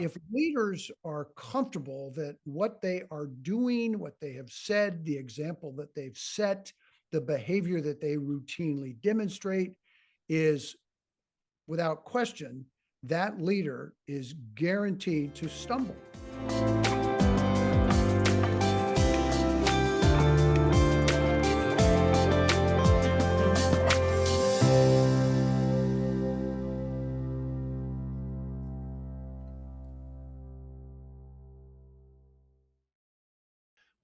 If leaders are comfortable that what they are doing, what they have said, the example that they've set, the behavior that they routinely demonstrate is without question, that leader is guaranteed to stumble.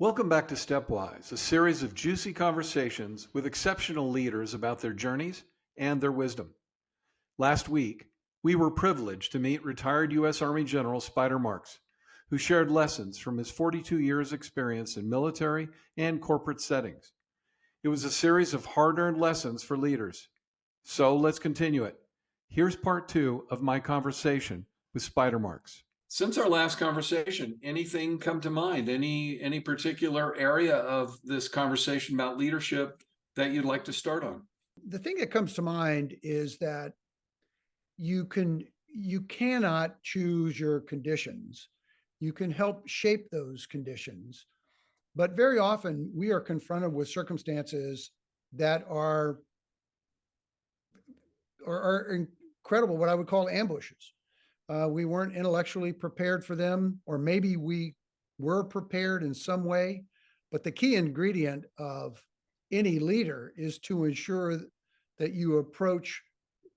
Welcome back to Stepwise, a series of juicy conversations with exceptional leaders about their journeys and their wisdom. Last week, we were privileged to meet retired U.S. Army General Spider Marks, who shared lessons from his 42 years' experience in military and corporate settings. It was a series of hard-earned lessons for leaders. So let's continue it. Here's part 2 of my conversation with Spider Marks. Since our last conversation, anything come to mind? Any particular area of this conversation about leadership that you'd like to start on? The thing that comes to mind is that you cannot choose your conditions. You can help shape those conditions. But very often we are confronted with circumstances that are incredible, what I would call ambushes. We weren't intellectually prepared for them, or maybe we were prepared in some way. But the key ingredient of any leader is to ensure that you approach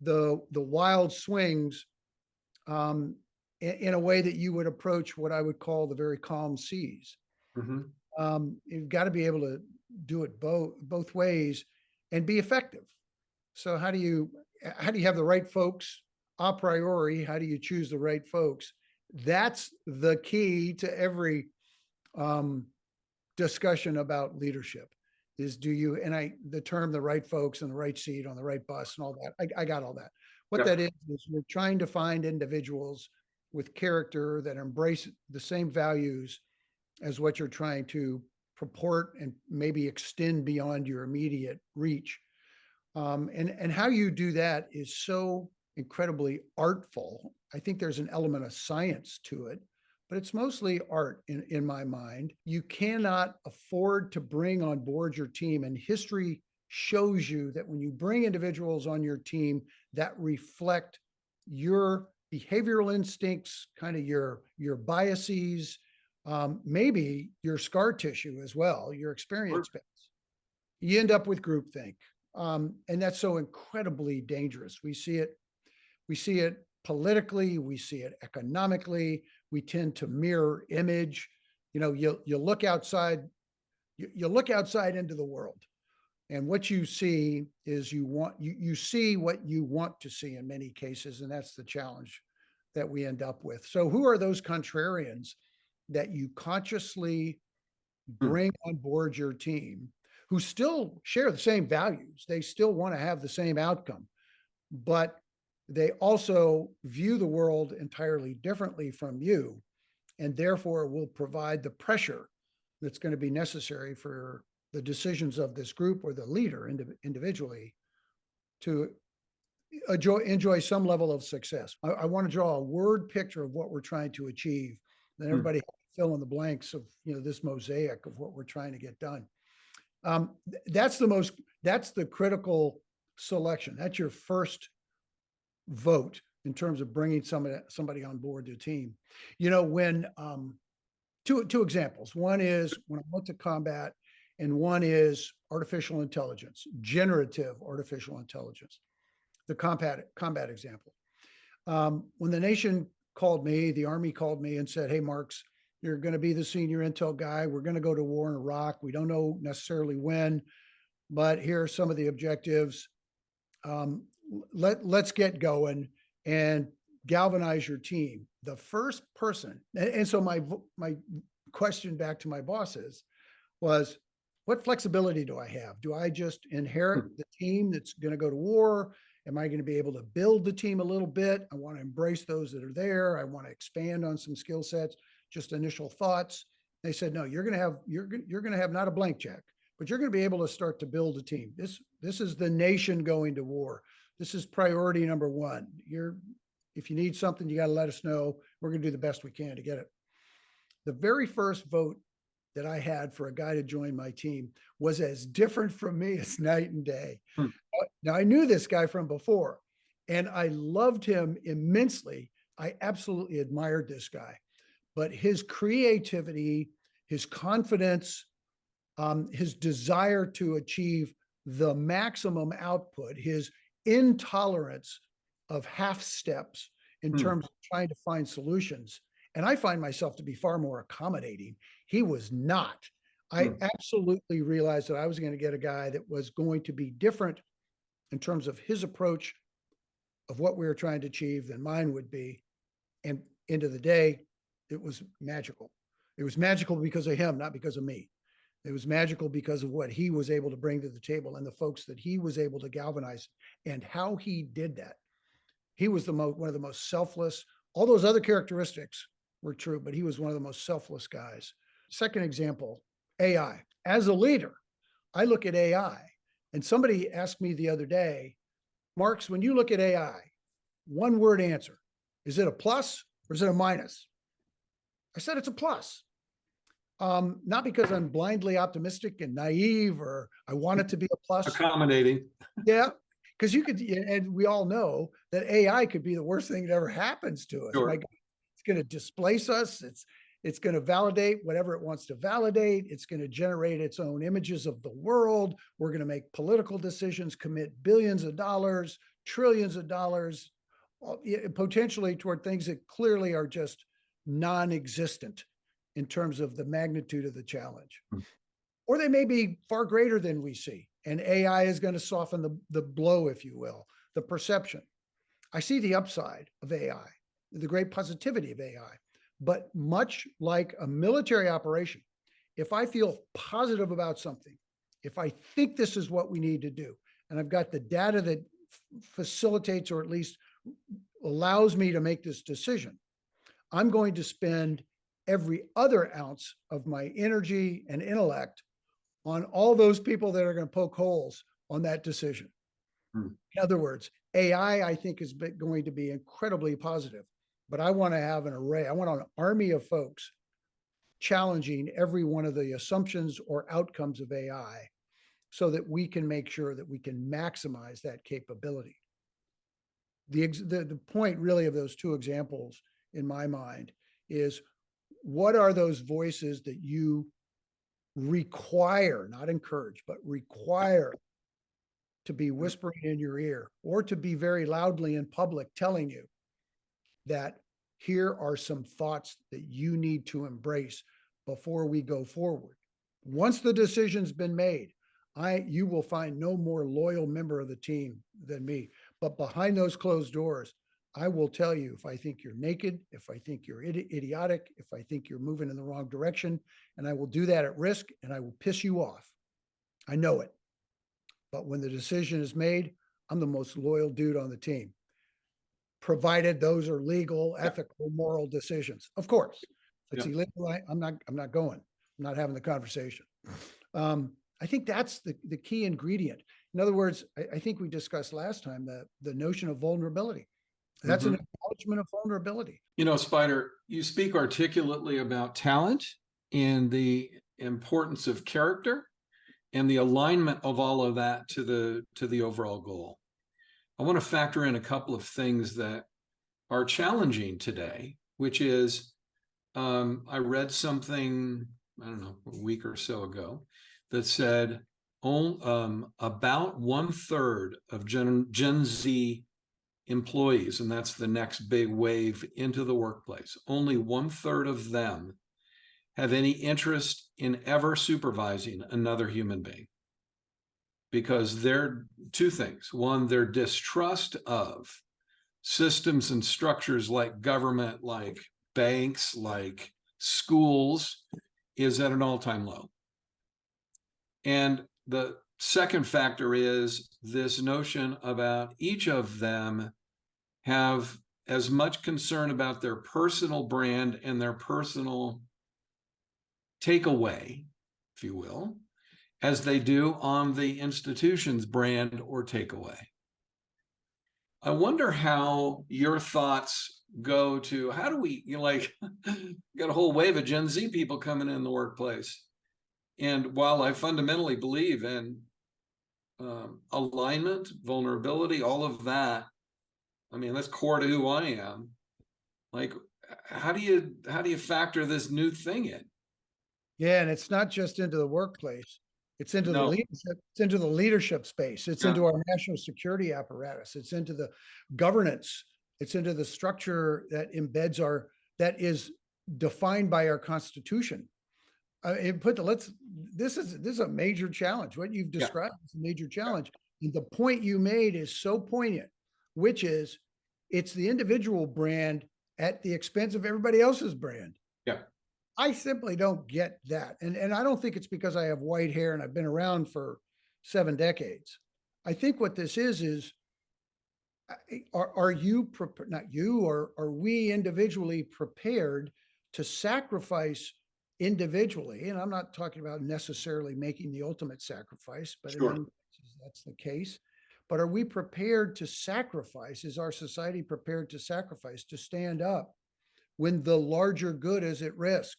the wild swings in a way that you would approach what I would call the very calm seas. You've got to be able to do it both ways and be effective. So how do you have the right folks a priori? How do you choose the right folks? That's the key to every discussion about leadership. Is the term the right folks in the right seat on the right bus and all that. I got all that. What that is you're trying to find individuals with character that embrace the same values as what you're trying to purport and maybe extend beyond your immediate reach. And how you do that is so incredibly artful. I think there's an element of science to it, but it's mostly art in my mind. You cannot afford to bring on board your team, and history shows you that when you bring individuals on your team that reflect your behavioral instincts, kind of your biases, maybe your scar tissue as well, your experience base, you end up with groupthink. And that's so incredibly dangerous. We see it politically, we see it economically. We tend to mirror image. You look outside into the world, and what you see is you see what you want to see in many cases, and that's the challenge that we end up with. So who are those contrarians that you consciously bring on board your team, who still share the same values? They still want to have the same outcome, but they also view the world entirely differently from you, and therefore will provide the pressure that's going to be necessary for the decisions of this group or the leader individually to enjoy some level of success. I want to draw a word picture of what we're trying to achieve. Then everybody fill in the blanks of this mosaic of what we're trying to get done. That's the critical selection. That's your first vote in terms of bringing somebody on board the team. When two examples. One is when I went to combat, and one is artificial intelligence, generative artificial intelligence. The combat example. When the nation called me, the Army called me and said, "Hey, Marks, you're going to be the senior intel guy. We're going to go to war in Iraq. We don't know necessarily when, but here are some of the objectives. Let's get going and galvanize your team." The first person, and so my question back to my bosses was, what flexibility do I have? Do I just inherit the team that's going to go to war? Am I going to be able to build the team a little bit? I want to embrace those that are there. I want to expand on some skill sets. Just initial thoughts. They said, no, you're going to have not a blank check, but you're going to be able to start to build a team. This is the nation going to war. This is priority number one. If you need something, you got to let us know. We're going to do the best we can to get it. The very first vote that I had for a guy to join my team was as different from me as night and day. Now, I knew this guy from before, and I loved him immensely. I absolutely admired this guy, but his creativity, his confidence, his desire to achieve the maximum output, his intolerance of half steps in terms of trying to find solutions. And I find myself to be far more accommodating. He was not. I absolutely realized that I was going to get a guy that was going to be different in terms of his approach of what we were trying to achieve than mine would be. And end of the day, it was magical. It was magical because of him, not because of me. It was magical because of what he was able to bring to the table and the folks that he was able to galvanize and how he did that. He was one of the most selfless. All those other characteristics were true, but he was one of the most selfless guys. Second example, AI. As a leader, I look at AI, and somebody asked me the other day, Marks, when you look at AI, one word answer, is it a plus or is it a minus? I said it's a plus. Not because I'm blindly optimistic and naive or I want it to be a plus. Accommodating. Yeah, because you could, and we all know that AI could be the worst thing that ever happens to us. Sure. Like, it's going to displace us. It's going to validate whatever it wants to validate. It's going to generate its own images of the world. We're going to make political decisions, commit billions of dollars, trillions of dollars, potentially toward things that clearly are just non-existent in terms of the magnitude of the challenge. Or they may be far greater than we see. And AI is going to soften the blow, if you will, the perception. I see the upside of AI, the great positivity of AI. But much like a military operation, if I feel positive about something, if I think this is what we need to do, and I've got the data that facilitates or at least allows me to make this decision, I'm going to spend every other ounce of my energy and intellect on all those people that are going to poke holes on that decision. In other words, AI, I think, is going to be incredibly positive, but I want to have an array. I want an army of folks challenging every one of the assumptions or outcomes of AI so that we can make sure that we can maximize that capability. The point really of those two examples in my mind is, what are those voices that you require, not encourage, but require to be whispering in your ear, or to be very loudly in public telling you that here are some thoughts that you need to embrace before we go forward. Once the decision's been made, you will find no more loyal member of the team than me. But behind those closed doors, I will tell you if I think you're naked, if I think you're idiotic, if I think you're moving in the wrong direction, and I will do that at risk, and I will piss you off. I know it. But when the decision is made, I'm the most loyal dude on the team, provided those are legal, ethical, moral decisions. Of course, if it's illegal, I'm not going. I'm not having the conversation. I think that's the key ingredient. In other words, I think we discussed last time the notion of vulnerability. That's an acknowledgement of vulnerability. You know, Spider, you speak articulately about talent and the importance of character and the alignment of all of that to the overall goal. I want to factor in a couple of things that are challenging today, which is, I read something, I don't know, a week or so ago that said about 1/3 of Gen Z employees, and that's the next big wave into the workplace, only 1/3 of them have any interest in ever supervising another human being, because they're two things. One, their distrust of systems and structures like government, like banks, like schools is at an all-time low. And the second factor is this notion about each of them have as much concern about their personal brand and their personal takeaway, if you will, as they do on the institution's brand or takeaway. I wonder how your thoughts go to how do we, like, got a whole wave of Gen Z people coming in the workplace. And while I fundamentally believe in alignment, vulnerability, all of that, I mean, that's core to who I am. Like, how do you factor this new thing in? Yeah, and it's not just into the workplace. It's into the No. leadership, it's into the leadership space. It's Yeah. into our national security apparatus. It's into the governance. It's into the structure that embeds that is defined by our Constitution. This is a major challenge. What you've described is a major challenge. And the point you made is so poignant, which is it's the individual brand at the expense of everybody else's brand. Yeah. I simply don't get that. And I don't think it's because I have white hair and I've been around for 7 decades. I think what this is are you, not you, or are we individually prepared to sacrifice individually? And I'm not talking about necessarily making the ultimate sacrifice, but in many cases that's the case. But are we prepared to sacrifice? Is our society prepared to sacrifice, to stand up when the larger good is at risk?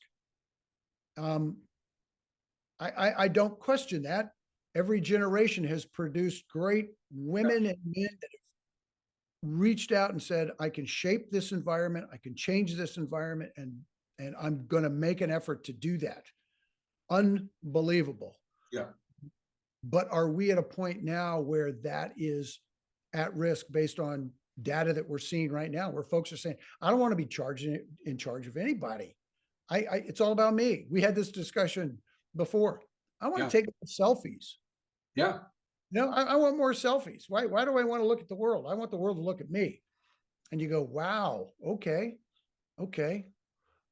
I don't question that. Every generation has produced great women and men that have reached out and said, I can shape this environment, I can change this environment, and I'm going to make an effort to do that. Unbelievable. Yeah. But are we at a point now where that is at risk based on data that we're seeing right now, where folks are saying, I don't want to be in charge of anybody. It's all about me. We had this discussion before. I want to take selfies. Yeah. No, I want more selfies. Why do I want to look at the world? I want the world to look at me. And you go, wow, okay.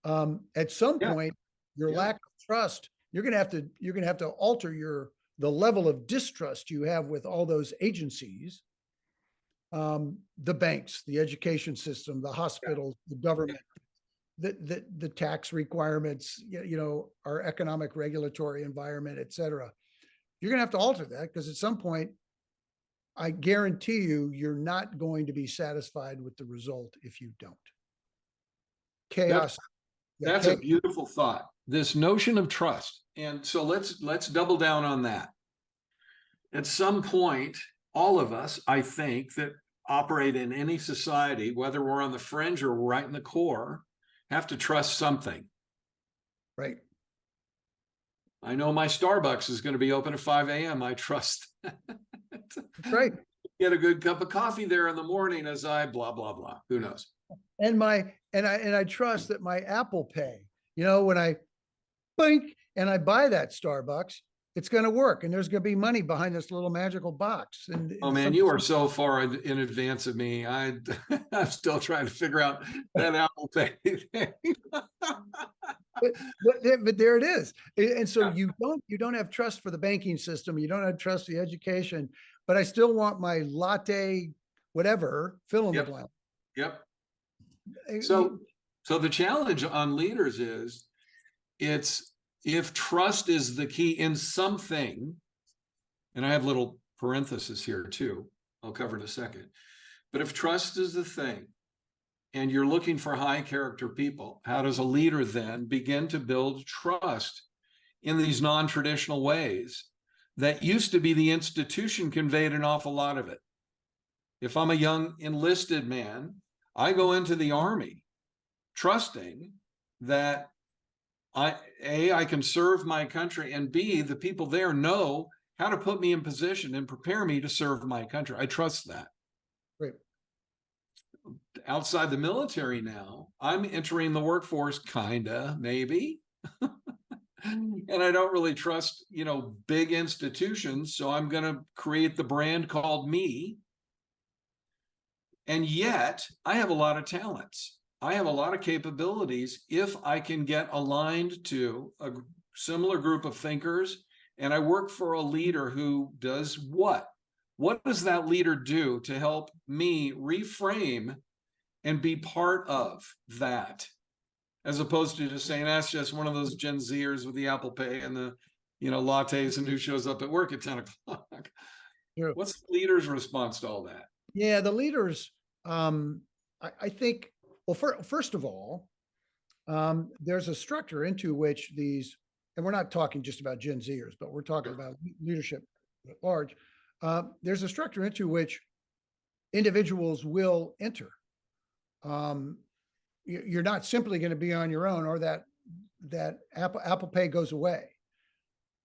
At some point, your lack of trust, you're gonna have to alter the level of distrust you have with all those agencies, the banks, the education system, the hospitals, the government, the tax requirements, our economic regulatory environment, et cetera. You're going to have to alter that because at some point, I guarantee you're not going to be satisfied with the result if you don't. Chaos. That's a beautiful thought. This notion of trust. And so let's double down on that. At some point, all of us, I think, that operate in any society, whether we're on the fringe or right in the core, have to trust something. Right. I know my Starbucks is going to be open at 5 a.m. I trust. Right. Get a good cup of coffee there in the morning as I blah, blah, blah. Who knows? And I trust that my Apple Pay, when I blink and I buy that Starbucks, it's going to work. And there's going to be money behind this little magical box. And oh man, you are so far in advance of me. I'm still trying to figure out that Apple Pay thing. but there it is. And so you don't have trust for the banking system. You don't have trust for the education, but I still want my latte, whatever, fill in the blank. Yep. So the challenge on leaders is if trust is the key in something, and I have little parentheses here too, I'll cover in a second, but if trust is the thing, and you're looking for high character people, how does a leader then begin to build trust in these non-traditional ways that used to be the institution conveyed an awful lot of it? If I'm a young enlisted man, I go into the Army trusting that I can serve my country, and B, the people there know how to put me in position and prepare me to serve my country. I trust that. Right. Outside the military now, I'm entering the workforce, kinda, maybe. And I don't really trust, big institutions. So I'm going to create the brand called me. And yet I have a lot of talents. I have a lot of capabilities if I can get aligned to a similar group of thinkers, and I work for a leader who does what? What does that leader do to help me reframe and be part of that? As opposed to just saying, that's just one of those Gen Zers with the Apple Pay and the, lattes and who shows up at work at 10 o'clock. True. What's the leader's response to all that? Yeah, the leaders, I think, well, first of all, there's a structure into which these, and we're not talking just about Gen Zers, but we're talking about leadership at large. There's a structure into which individuals will enter. You're not simply going to be on your own, or that Apple Pay goes away,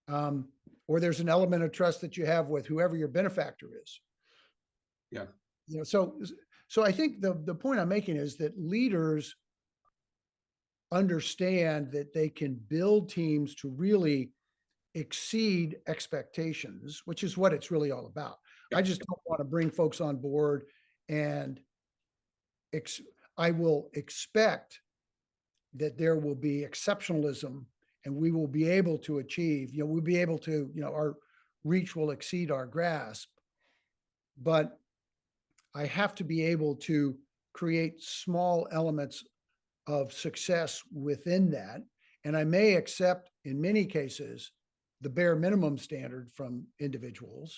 or there's an element of trust that you have with whoever your benefactor is. Yeah. So I think the point I'm making is that leaders understand that they can build teams to really exceed expectations, which is what it's really all about. I just don't want to bring folks on board and I will expect that there will be exceptionalism and we will be able to achieve, we'll be able to, our reach will exceed our grasp. But I have to be able to create small elements of success within that. And I may accept, in many cases, the bare minimum standard from individuals,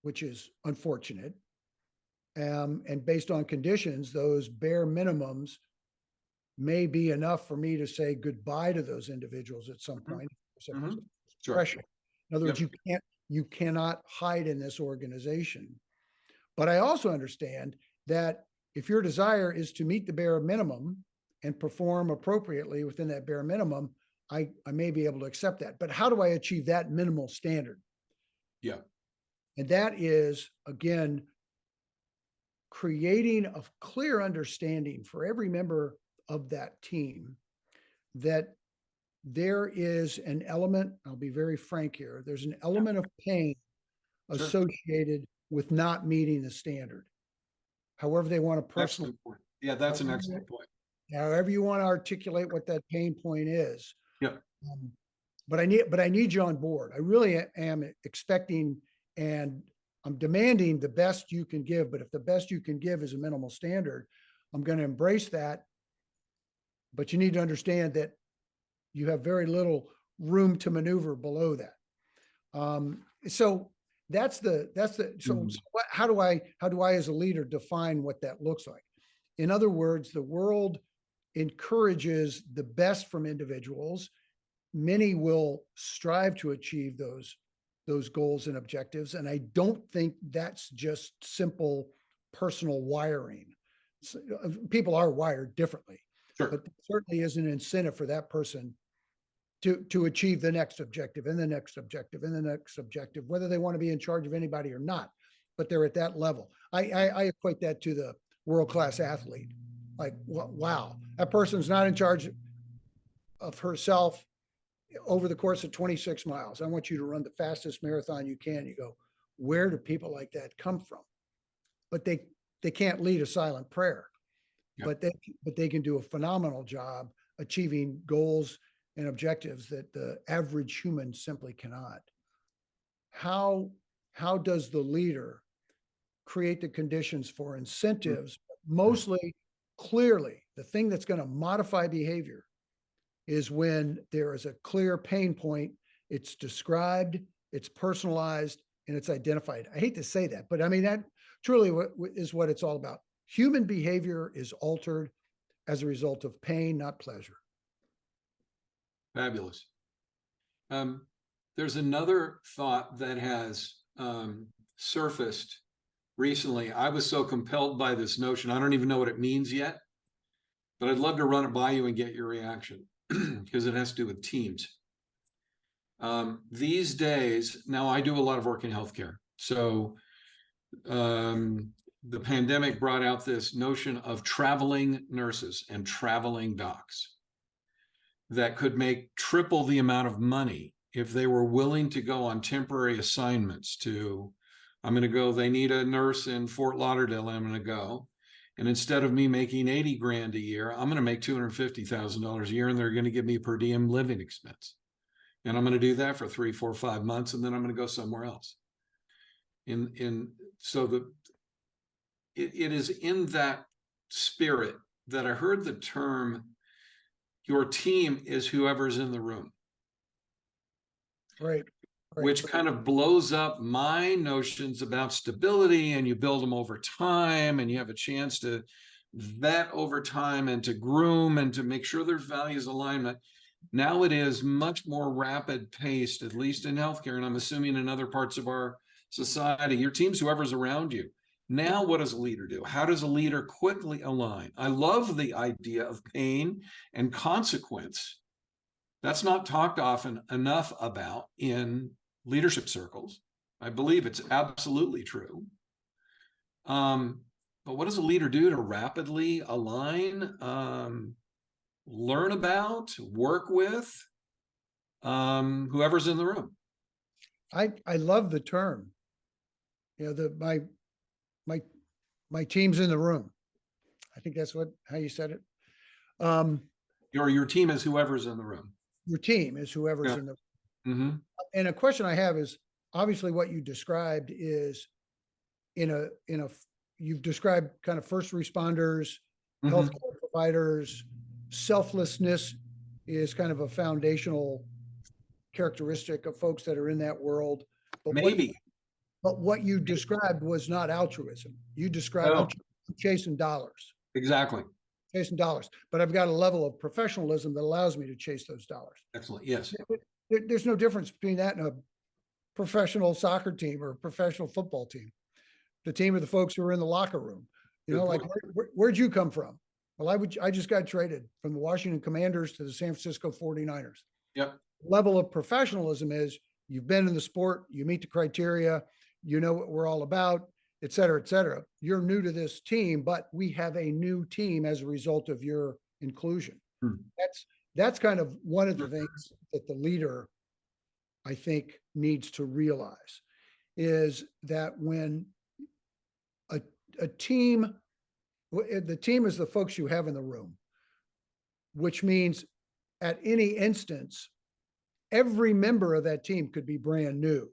which is unfortunate. And based on conditions, those bare minimums may be enough for me to say goodbye to those individuals at some point. Sure. Pressure. In other words, you cannot hide in this organization. But I also understand that if your desire is to meet the bare minimum and perform appropriately within that bare minimum, I may be able to accept that. But how do I achieve that minimal standard? Yeah. And that is, again, creating a clear understanding for every member of that team that there is an element, I'll be very frank here, there's an element of pain associated with not meeting the standard. However they want to personally. Yeah, that's an excellent point. However you want to articulate what that pain point is. Yeah. But I need you on board. I really am expecting and I'm demanding the best you can give, but if the best you can give is a minimal standard, I'm going to embrace that. But you need to understand that you have very little room to maneuver below that. So how do I as a leader define what that looks like? In other words, the world encourages the best from individuals. Many will strive to achieve those goals and objectives. And I don't think that's just simple personal wiring. People are wired differently, but there certainly is an incentive for that person to achieve the next objective and the next objective and the next objective, whether they want to be in charge of anybody or not, but they're at that level. I equate that to the world-class athlete. Like, wow, that person's not in charge of herself over the course of 26 miles. I want you to run the fastest marathon you can. You go, where do people like that come from? But they can't lead a silent prayer, but they can do a phenomenal job achieving goals and objectives that the average human simply cannot. How does the leader create the conditions for incentives? Mostly, clearly, the thing that's going to modify behavior is when there is a clear pain point, it's described, it's personalized, and it's identified. I hate to say that, but I mean, that truly is what it's all about. Human behavior is altered as a result of pain, not pleasure. Fabulous. There's another thought that has surfaced recently. I was so compelled by this notion. I don't even know what it means yet, but I'd love to run it by you and get your reaction because it has to do with teams. These days, now I do a lot of work in healthcare. So the pandemic brought out this notion of traveling nurses and traveling docs that could make triple the amount of money if they were willing to go on temporary assignments to, I'm going to go, they need a nurse in Fort Lauderdale, I'm going to go. And instead of me making 80 grand a year, I'm going to make $250,000 a year, and they're going to give me a per diem living expense. And I'm going to do that for 3, 4, 5 months, and then I'm going to go somewhere else. So it is in that spirit that I heard the term, your team is whoever's in the room. Right. Right. which kind of blows up my notions about stability, and you build them over time, and you have a chance to vet over time and to groom and to make sure there's values alignment. Now it is much more rapid paced, at least in healthcare, and I'm assuming in other parts of our society. Your team's whoever's around you. Now, what does a leader do? How does a leader quickly align? I love the idea of pain and consequence. That's not talked often enough about in leadership circles. I believe it's absolutely true. But what does a leader do to rapidly align, learn about, work with whoever's in the room? I love the term. You know, my team's in the room. I think that's how you said it. Your team is whoever's in the room. Your team is whoever's in the room. And a question I have is, obviously what you described is you've described kind of first responders, healthcare providers. Selflessness is kind of a foundational characteristic of folks that are in that world. But what you described was not altruism. You described chasing dollars. Exactly. Chasing dollars. But I've got a level of professionalism that allows me to chase those dollars. Excellent. Yes. There's no difference between that and a professional soccer team or a professional football team. The team of the folks who are in the locker room. You know, like, where'd you come from? Well, I just got traded from the Washington Commanders to the San Francisco 49ers. Yep. Level of professionalism is you've been in the sport, you meet the criteria, you know what we're all about, et cetera, et cetera. You're new to this team, but we have a new team as a result of your inclusion. That's kind of one of the things that the leader, I think, needs to realize is that when a team, the team is the folks you have in the room, which means at any instance, every member of that team could be brand new.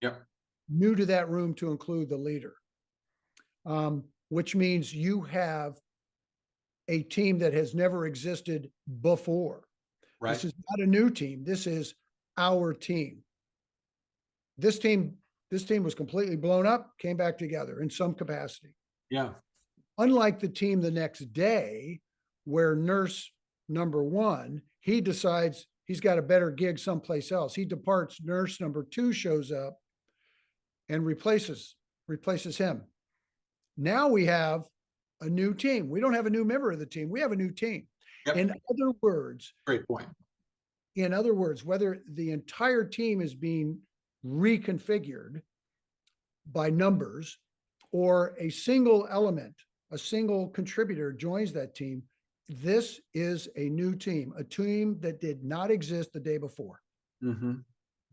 Yep. New to that room to include the leader, which means you have a team that has never existed before. Right. This is not a new team. This is our team. This team was completely blown up, came back together in some capacity. Yeah. Unlike the team the next day, where nurse number one, he decides he's got a better gig someplace else. He departs, nurse number two shows up and replaces him. Now we have a new team. We don't have a new member of the team. We have a new team. Yep. In other words, Great point. In other words, whether the entire team is being reconfigured by numbers or a single element, a single contributor joins that team, this is a new team, a team that did not exist the day before.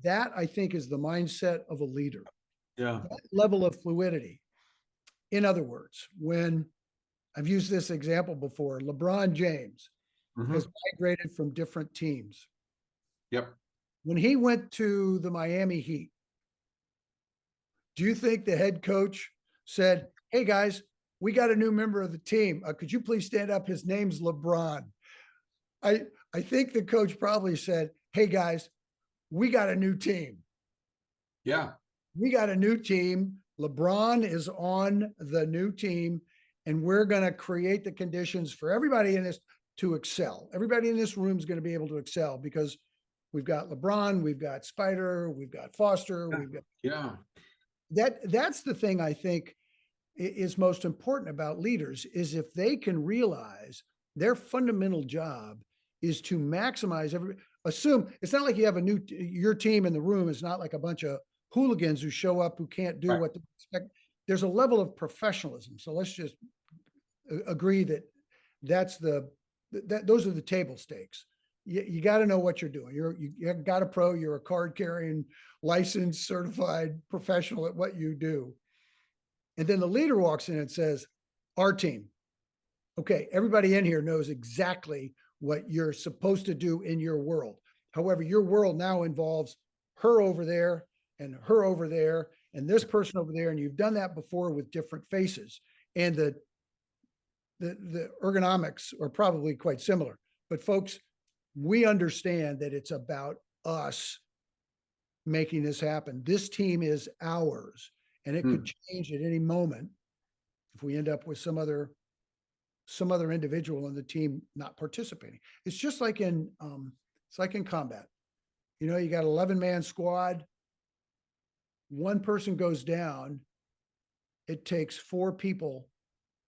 That, I think, is the mindset of a leader. Yeah. That level of fluidity. In other words, when I've used this example before, LeBron James has migrated from different teams. Yep. When he went to the Miami Heat, do you think the head coach said, "Hey guys, we got a new member of the team. Could you please stand up? His name's LeBron." I think the coach probably said, "Hey guys, we got a new team. Yeah. We got a new team. LeBron is on the new team, and we're going to create the conditions for everybody in this to excel. Everybody in this room is going to be able to excel because we've got LeBron, we've got Spider, we've got Foster, we've got that's the thing I think is most important about leaders is if they can realize their fundamental job is to maximize assume it's not like you have your team in the room is not like a bunch of hooligans who show up who can't do what they expect. There's a level of professionalism. So let's just agree that those are the table stakes. You got to know what you're doing. You got a pro, you're a card carrying, licensed, certified professional at what you do. And then the leader walks in and says, our team. Okay, everybody in here knows exactly what you're supposed to do in your world. However, your world now involves her over there and her over there and this person over there. And you've done that before with different faces. And the ergonomics are probably quite similar. But folks, we understand that it's about us making this happen. This team is ours, and it could change at any moment if we end up with some other individual in the team not participating. It's just like it's like in combat. You know, you got 11-man squad. One person goes down, it takes 4 people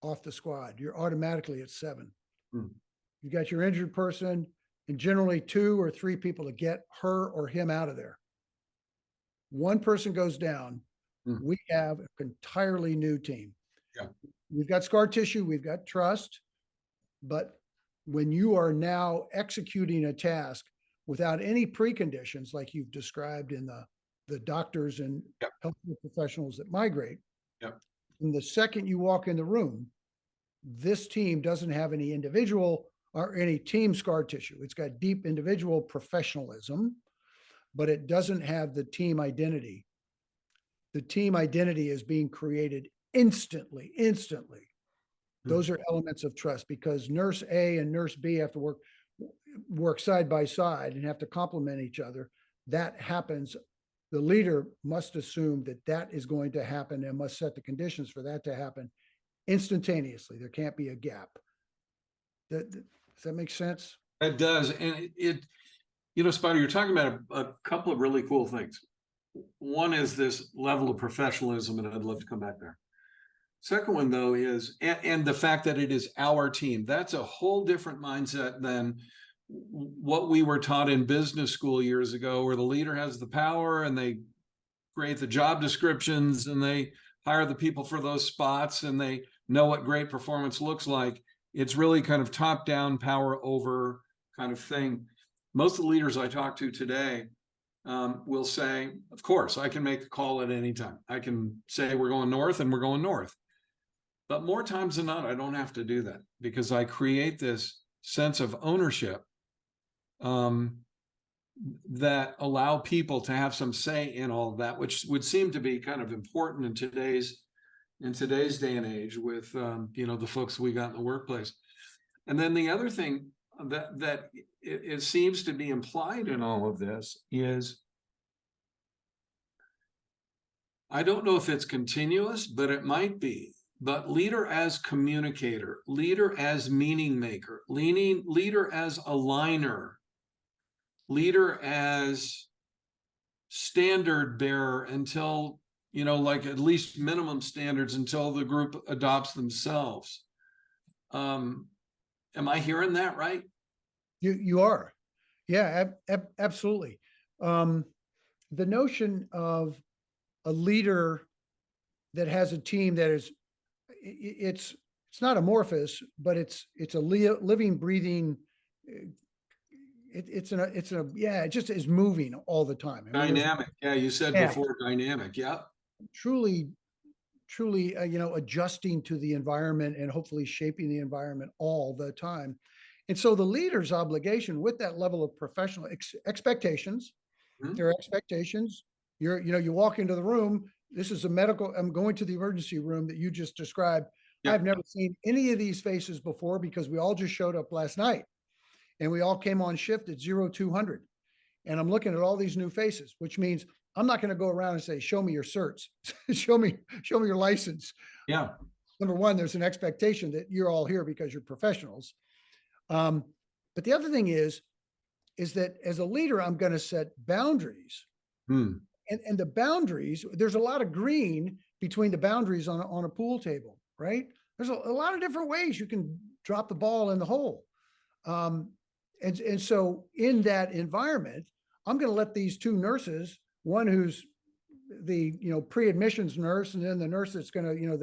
off the squad. You're automatically at 7. You got your injured person, and generally 2 or 3 people to get her or him out of there. One person goes down, we have an entirely new team. Yeah. We've got scar tissue, we've got trust, but when you are now executing a task without any preconditions, like you've described in the doctors and healthcare professionals that migrate, and the second you walk in the room, this team doesn't have any individual or any team scar tissue. It's got deep individual professionalism, but it doesn't have the team identity. The team identity is being created instantly. Those are elements of trust, because nurse A and nurse B have to work side by side and have to complement each other. That happens. The leader must assume that that is going to happen and must set the conditions for that to happen instantaneously. There can't be a gap. Does that make sense? It does. And you know, Spider, you're talking about a couple of really cool things. One is this level of professionalism, and I'd love to come back there. Second one, though, is, and the fact that it is our team. That's a whole different mindset than what we were taught in business school years ago, where the leader has the power and they create the job descriptions and they hire the people for those spots and they know what great performance looks like. It's really kind of top-down, power over kind of thing. Most of the leaders I talk to today will say, of course, I can make the call at any time. I can say we're going north and we're going north. But more times than not, I don't have to do that, because I create this sense of ownership that allow people to have some say in all of that, which would seem to be kind of important in today's day and age with you know, the folks we got in the workplace. And then the other thing that it seems to be implied in all of this is, I don't know if it's continuous, but it might be. But leader as communicator, leader as meaning maker, leader as aligner, leader as standard bearer until, you know, like at least minimum standards until the group adopts themselves. Am I hearing that right? You are. Yeah, absolutely. The notion of a leader that has a team that is, it's not amorphous, but it's a living, breathing. It just is moving all the time. I mean, Dynamic. Yeah, you said before, dynamic. Yeah. Truly, you know, adjusting to the environment and hopefully shaping the environment all the time. And so the leader's obligation with that level of professional expectations, there are expectations. You know, you walk into the room. This is I'm going to the emergency room that you just described. Yep. I've never seen any of these faces before, because we all just showed up last night and we all came on shift at 0200. And I'm looking at all these new faces, which means I'm not going to go around and say, show me your certs, show me your license. Yeah. Number one, there's an expectation that you're all here because you're professionals. But the other thing is that as a leader, I'm going to set boundaries. And the boundaries, there's a lot of green between the boundaries on a pool table, right? There's a lot of different ways you can drop the ball in the hole. And so in that environment, I'm going to let these 2 nurses, one who's the, you know, pre-admissions nurse, and then the nurse that's going to, you know,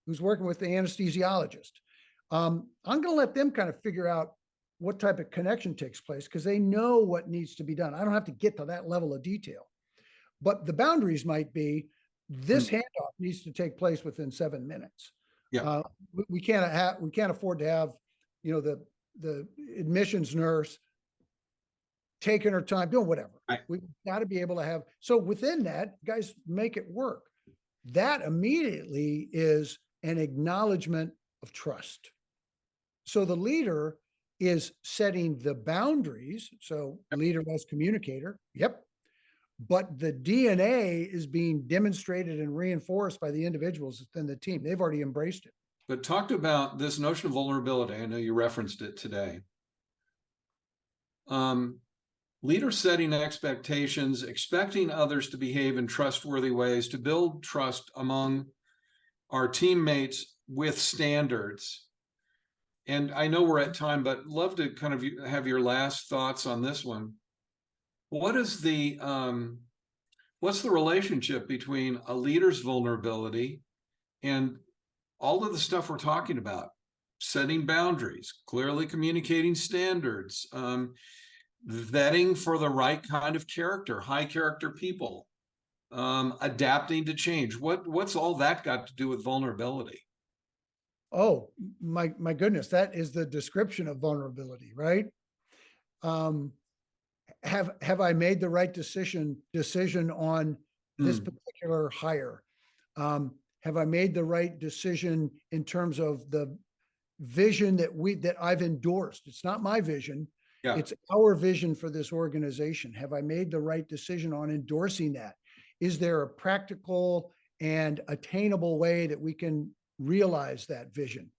who's working with the anesthesiologist. I'm going to let them kind of figure out what type of connection takes place, because they know what needs to be done. I don't have to get to that level of detail. But the boundaries might be, this handoff needs to take place within 7 minutes. Yeah. We can't afford to have, you know, the admissions nurse taking her time, doing whatever. Right. We've got to be able to have, so within that, guys, make it work. That immediately is an acknowledgement of trust. So the leader is setting the boundaries. So leader as communicator. Yep. but the DNA is being demonstrated and reinforced by the individuals within the team. They've already embraced it. But talked about this notion of vulnerability. I know you referenced it today. Leaders setting expectations, expecting others to behave in trustworthy ways, to build trust among our teammates with standards. And I know we're at time, but love to kind of have your last thoughts on this one. What is the what's the relationship between a leader's vulnerability and all of the stuff we're talking about? Setting boundaries, clearly communicating standards, vetting for the right kind of character, high character people, adapting to change. What's all that got to do with vulnerability? Oh, my goodness, that is the description of vulnerability, right? Have I made the right decision on this particular hire? Have I made the right decision in terms of the vision that I've endorsed? It's not my vision. Yeah. It's our vision for this organization. Have I made the right decision on endorsing that? Is there a practical and attainable way that we can realize that vision?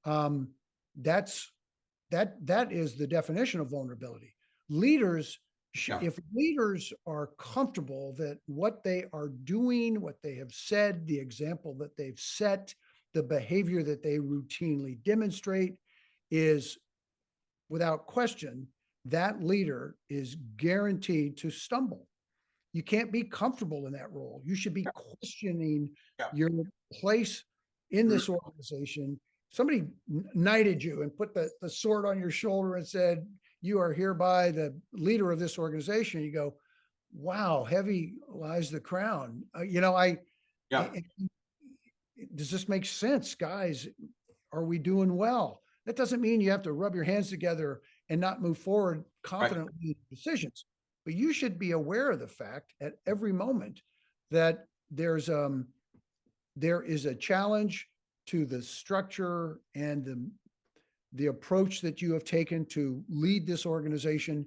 That is the definition of vulnerability. Leaders, if leaders are comfortable that what they are doing, what they have said, the example that they've set, the behavior that they routinely demonstrate is without question, that leader is guaranteed to stumble. You can't be comfortable in that role. You should be questioning your place in this organization. Somebody knighted you and put the sword on your shoulder and said, you are hereby the leader of this organization. You go, wow, heavy lies the crown. Does this make sense, guys? Are we doing well? That doesn't mean you have to rub your hands together and not move forward confidently in decisions. But you should be aware of the fact at every moment that there is a challenge to the structure and the approach that you have taken to lead this organization,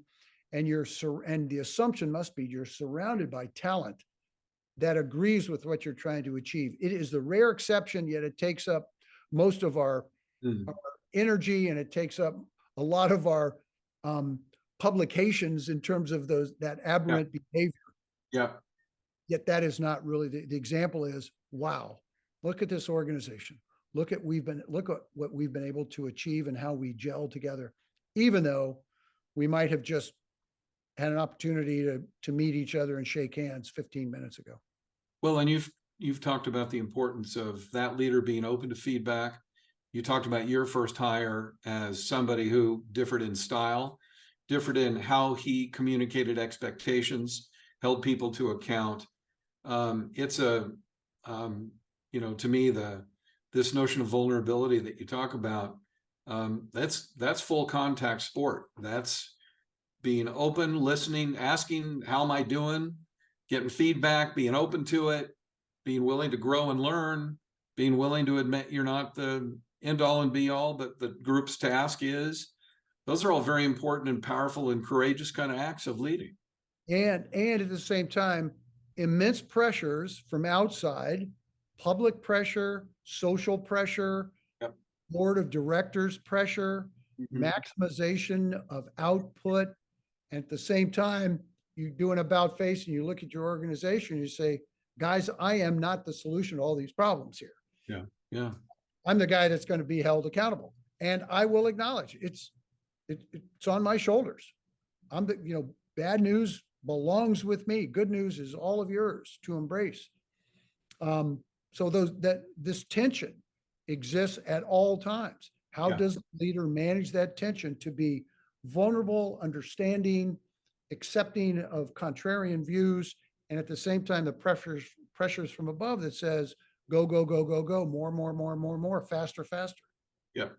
and the assumption must be you're surrounded by talent that agrees with what you're trying to achieve. It is the rare exception, yet it takes up most of our energy, and it takes up a lot of our publications in terms of that aberrant behavior. Yeah. Yet that is not really the example is, wow, look at this organization. Look at what we've been able to achieve and how we gel together, even though we might have just had an opportunity to meet each other and shake hands 15 minutes ago. Well, and you've talked about the importance of that leader being open to feedback. You talked about your first hire as somebody who differed in style, differed in how he communicated expectations, held people to account. It's to me, this notion of vulnerability that you talk about, that's full contact sport. That's being open, listening, asking, how am I doing? Getting feedback, being open to it, being willing to grow and learn, being willing to admit you're not the end all and be all, but the group's task is. Those are all very important and powerful and courageous kind of acts of leading. And at the same time, immense pressures from outside, public pressure, social pressure, board of directors pressure, maximization of output. And at the same time, you do an about face and you look at your organization and you say, guys, I am not the solution to all these problems here. Yeah. I'm the guy that's going to be held accountable. And I will acknowledge it's on my shoulders. Bad news belongs with me. Good news is all of yours to embrace. So this tension exists at all times. How does the leader manage that tension to be vulnerable, understanding, accepting of contrarian views, and at the same time, the pressures from above that says, go, go, go, go, go, more, faster. Yep.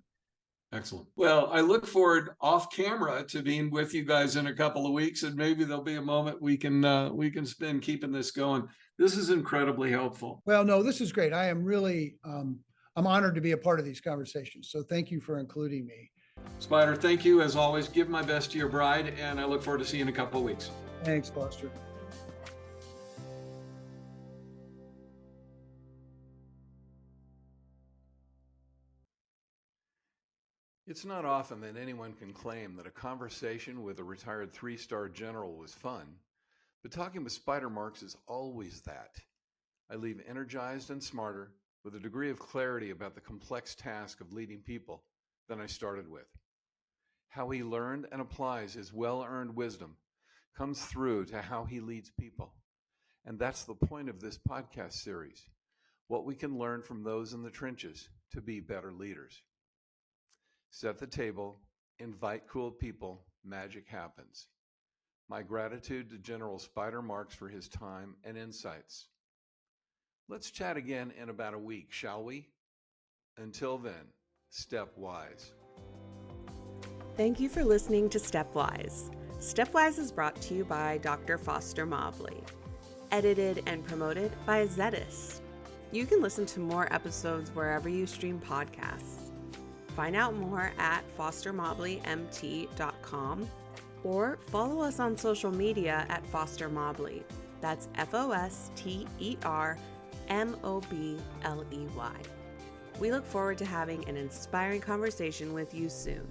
Excellent. Well, I look forward off camera to being with you guys in a couple of weeks, and maybe there'll be a moment we can spend keeping this going. This is incredibly helpful. Well, no, this is great. I am really, I'm honored to be a part of these conversations. So thank you for including me. Spider, thank you as always. Give my best to your bride, and I look forward to seeing you in a couple of weeks. Thanks, Foster. It's not often that anyone can claim that a conversation with a retired 3-star general was fun, but talking with Spider Marks is always that. I leave energized and smarter, with a degree of clarity about the complex task of leading people than I started with. How he learned and applies his well-earned wisdom comes through to how he leads people. And that's the point of this podcast series, what we can learn from those in the trenches to be better leaders. Set the table, invite cool people, magic happens. My gratitude to General Spider Marks for his time and insights. Let's chat again in about a week, shall we? Until then, step wise. Thank you for listening to Stepwise. Stepwise is brought to you by Dr. Foster Mobley. Edited and promoted by Zetis. You can listen to more episodes wherever you stream podcasts. Find out more at fostermobleymt.com or follow us on social media at Foster Mobley. That's FOSTERMOBLEY. We look forward to having an inspiring conversation with you soon.